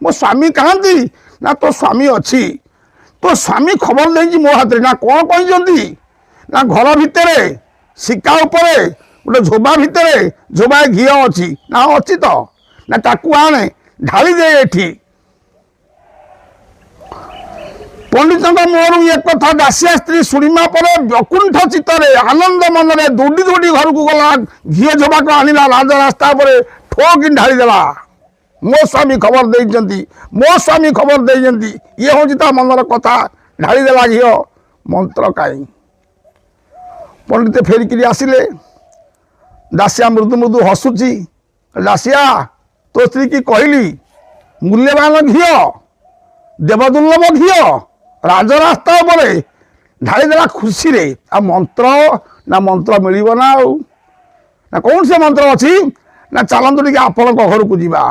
मो स्वामी कहाँती ना तो स्वामी अच्छी तो स्वामी खबर देगी मो हाथ ना कौन कही ना घर भितर शिका उपरे गोटे झोबा भितर झोबा घी अच्छी ना अच्छी तो ना ताकू आने ढाली दे एठी पंडित मोर ये कथा दासिया स्त्री शुणा पर व्याकुंठ चित्तर आनंद मन में दौड़ी दौड़ी घर को गला घी झोबा को आनिला राज रास्ता पर ठोक ढाली देला मो स्वामी खबर देइजंती मो स्वामी खबर देइजंती ये होची ता मनर कथा ढाली देला घी मंत्र काई पंडित फेरिकी आसिले दासिया मृदु मृदु हसुची दासिया तो स्त्री की कहली मूल्यवान घी देवदुर्लभ घी राजरास्ता उपरे ढाली देला खुशी रे आ मंत्र मिलिबो ना कौन से मंत्र अच्छी ना चलतु टे आपण घर को जीवा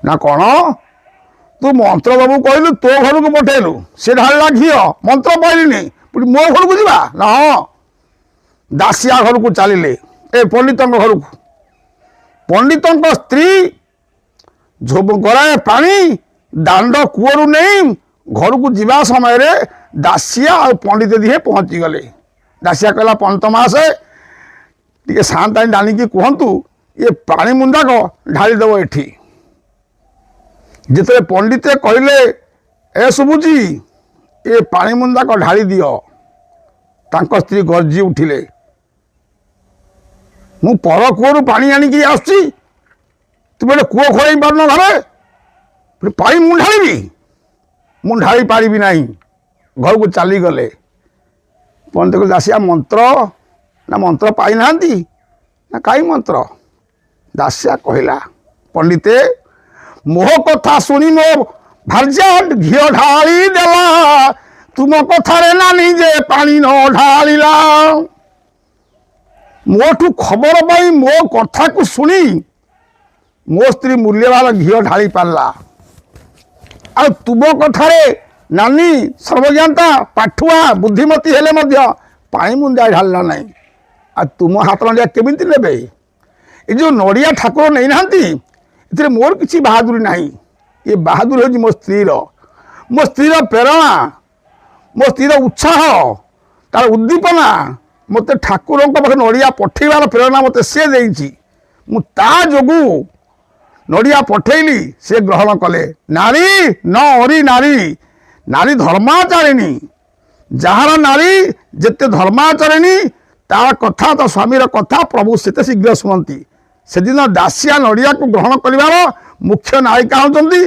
ना कौन तू मंत्र बाबू कहलु तो घर को पठेलु से ढाला घी मंत्र पाइलिनी मो घर को जीवा ना दासिया घर को चलिले ए पंडित घर को पंडित स्त्री गराए पानी दांड कूअरु नहीं घर को जीवा समय रे दासिया और पंडित दिहे पहुंची गले दासिया कहला पंडित मासे टे शांता डाली की कहतु ये पानी मुंदा को ढाली देव एठी जिते पंडित कहले ए सुबुजी ये पानी मुंदा को ढाली दियो तांको स्त्री गर्जी उठिले मु पर कूअरु पानी आनिकी आसुची तुम कूଅ खोई पारन घरे पानी मु ढाली पारिबी नहीं घर को चली गले पंडित को दासिया मंत्र ना मंत्र पाई नांती ना कई मंत्र दासिया कहला पंडिते मोह कथा शुणी मो भार्जाट घी ढाली देला तुम कथारे नानी जे पानी न ढालिला मोठू खबर पाई मो कथा को शुणी मो स्त्री मूल्यवान घी ढाली पारला आ तुम कथारे नानी सर्वज्ञाता पाठुआ बुद्धिमती हेले मध्य पानी मुंदा ढालना नहीं आ तुम हाथ नड़िया केमिति नेबे ए जो नड़िया ठाकुर नहीं नांती इतरे मोर किछि बहादुरी नहीं ये बहादुरी हो मो स्त्रीर प्रेरणा मो स्त्रीर उत्साह तार उद्दीपना मते ठाकुर पाखे नड़िया पठेबार प्रेरणा मते से देइछि मु ता जोगु नड़िया पठेली से ग्रहण कले नारी न अरी नारी नारी धर्माचारिणी जार नारी जेते धर्माचारिणी तार कथा तो स्वामीर कथा प्रभु सेते शीघ्र शुणती से दिन दासिया नड़िया को ग्रहण कर मुख्य नायिका होती